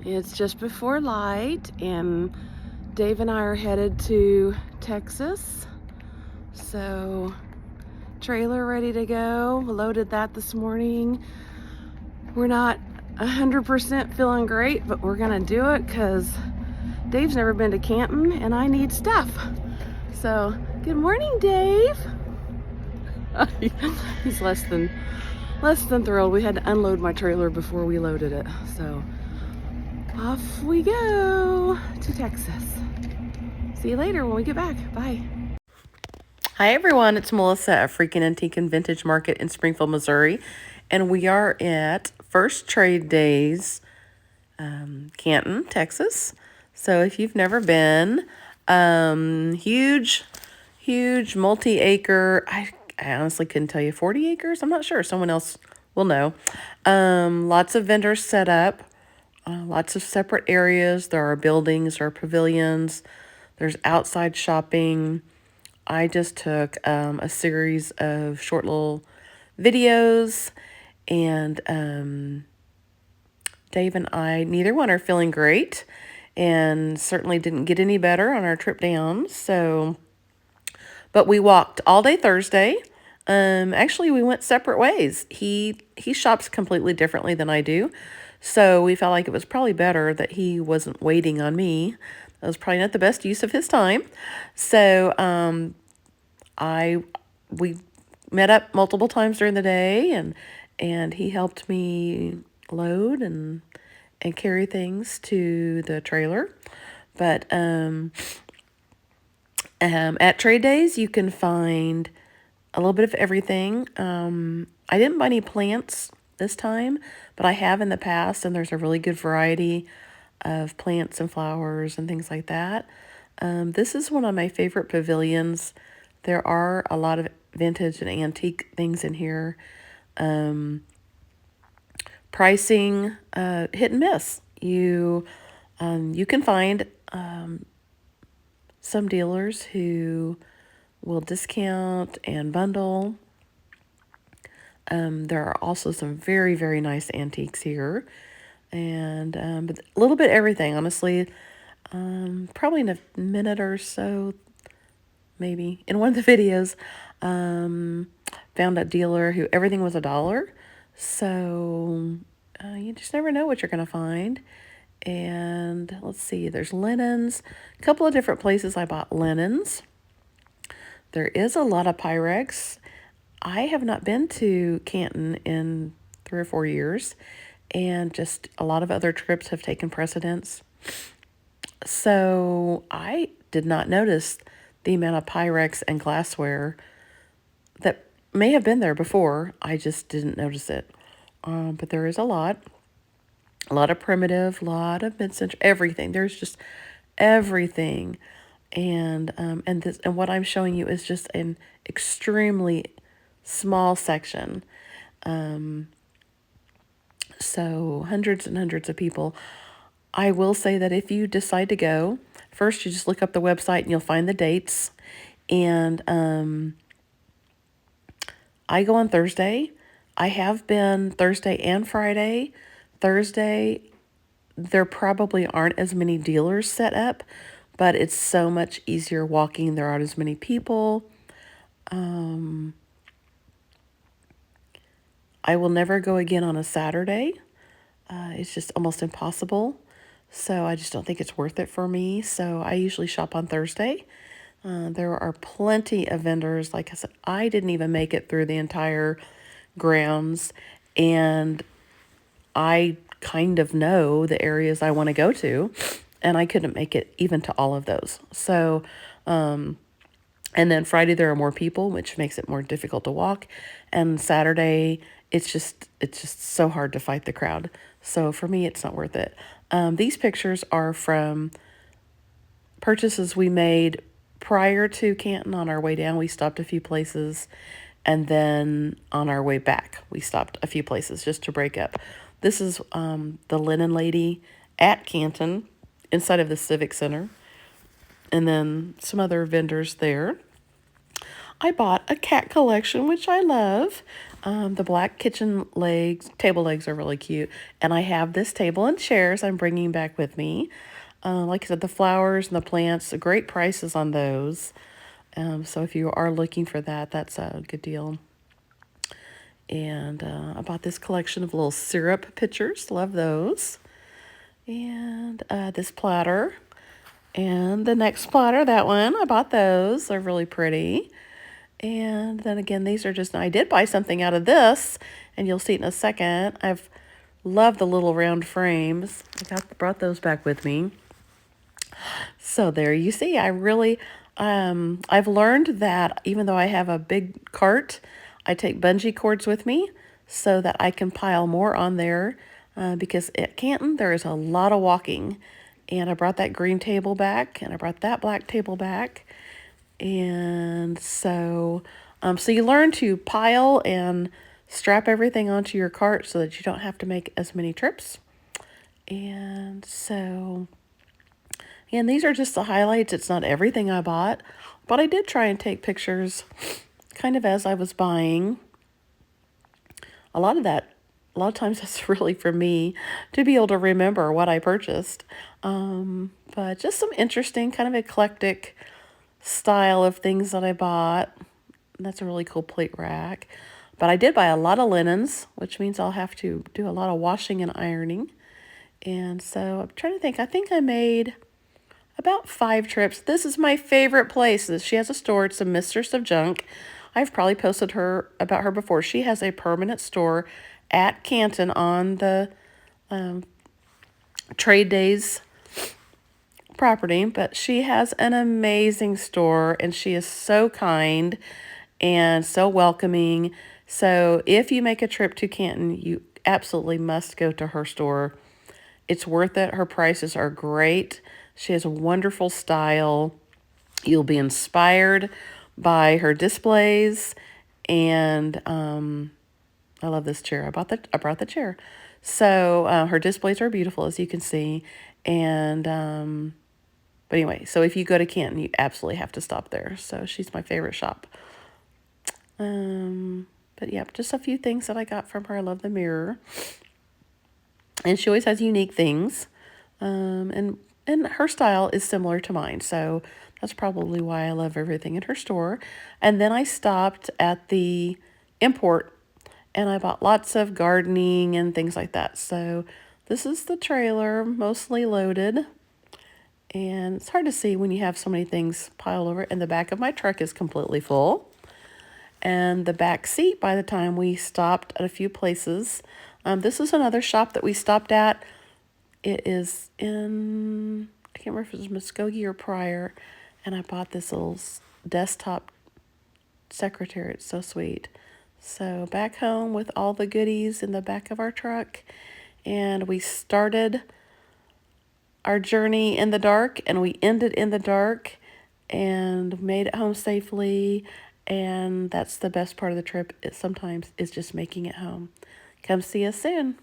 It's just before light, and Dave and I are headed to Texas. So, trailer ready to go. Loaded that this morning. We're not 100% feeling great, but we're gonna do it because Dave's never been to Canton and I need stuff. So, good morning, Dave. He's less than thrilled. We had to unload my trailer before we loaded it. So, off we go to Texas. See you later when we get back. Bye. Hi everyone, it's Melissa at Freakin' Antique and Vintage Market in Springfield, Missouri. And we are at First Trade Days, Canton, Texas. So if you've never been, huge multi-acre, I honestly couldn't tell you, 40 acres? I'm not sure. Someone else will know. Lots of vendors set up. Lots of separate areas. There are buildings or pavilions. There's outside shopping. I just took a series of short little videos, and Dave and I, neither one are feeling great, and certainly didn't get any better on our trip down. So, but we walked all day Thursday. Actually, we went separate ways. He shops completely differently than I do. So we felt like it was probably better that he wasn't waiting on me. That was probably not the best use of his time. So we met up multiple times during the day, and he helped me load and carry things to the trailer. But at trade days, you can find a little bit of everything. I didn't buy any plants this time, but I have in the past, and there's a really good variety of plants and flowers and things like that. This is one of my favorite pavilions. There are a lot of vintage and antique things in here. Pricing, hit and miss. You can find some dealers who will discount and bundle. There are also some very, very nice antiques here, and but a little bit everything, honestly. Probably in a minute or so, maybe, in one of the videos, found a dealer who everything was $1. So you just never know what you're going to find. And let's see, there's linens. A couple of different places I bought linens. There is a lot of Pyrex. I have not been to Canton in 3 or 4 years, and just a lot of other trips have taken precedence. So I did not notice the amount of Pyrex and glassware that may have been there before. I just didn't notice it. But there is a lot of primitive, a lot of mid-century, everything. There's just everything. And what I'm showing you is just an extremely small section. So hundreds and hundreds of people. I will say that if you decide to go, first you just look up the website and you'll find the dates. And I go on Thursday. I have been Thursday and Friday. Thursday, there probably aren't as many dealers set up, but it's so much easier walking. There aren't as many people. I will never go again on a Saturday. It's just almost impossible. So I just don't think it's worth it for me. So I usually shop on Thursday. There are plenty of vendors. Like I said, I didn't even make it through the entire grounds, and I kind of know the areas I want to go to, and I couldn't make it even to all of those. So, and then Friday there are more people, which makes it more difficult to walk. And Saturday, it's just so hard to fight the crowd. So for me, it's not worth it. These pictures are from purchases we made prior to Canton. On our way down, we stopped a few places, and then on our way back, we stopped a few places just to break up. This is the Linen Lady at Canton, inside of the Civic Center, and then some other vendors there. I bought a cat collection, which I love. The black kitchen legs, table legs are really cute. And I have this table and chairs I'm bringing back with me. Like I said, the flowers and the plants, great prices on those. So if you are looking for that, that's a good deal. And I bought this collection of little syrup pitchers. Love those. And this platter. And the next platter, that one, I bought those. They're really pretty. And then again, these are just, I did buy something out of this, and you'll see it in a second. I've loved the little round frames. Brought those back with me. So there you see, I've learned that even though I have a big cart, I take bungee cords with me so that I can pile more on there because at Canton, there is a lot of walking. And I brought that green table back, and I brought that black table back. And so you learn to pile and strap everything onto your cart so that you don't have to make as many trips. And so, and these are just the highlights. It's not everything I bought, but I did try and take pictures kind of as I was buying. A lot of times that's really for me to be able to remember what I purchased. But just some interesting, kind of eclectic style of things that I bought. That's a really cool plate rack. But I did buy a lot of linens, which means I'll have to do a lot of washing and ironing. And so I'm trying to think. I think I made about 5 trips. This is my favorite place. She has a store. It's a Mistress of Junk. I've probably posted about her before. She has a permanent store at Canton on the Trade Days property, but she has an amazing store, and she is so kind and so welcoming. So if you make a trip to Canton, you absolutely must go to her store. It's worth it. Her prices are great. She has a wonderful style. You'll be inspired by her displays, and I love this chair. I brought the chair. So her displays are beautiful, as you can see, and but anyway, so if you go to Canton, you absolutely have to stop there. So she's my favorite shop. But yeah, just a few things that I got from her. I love the mirror, and she always has unique things, and her style is similar to mine. So that's probably why I love everything in her store. And then I stopped at the import, and I bought lots of gardening and things like that. So this is the trailer, mostly loaded. And it's hard to see when you have so many things piled over. And the back of my truck is completely full. And the back seat, by the time we stopped at a few places, this is another shop that we stopped at. It is in, I can't remember if it was Muskogee or Pryor. And I bought this little desktop secretary. It's so sweet. So back home with all the goodies in the back of our truck. And we started our journey in the dark, and we ended in the dark and made it home safely. And that's the best part of the trip. Sometimes is just making it home. Come see us soon.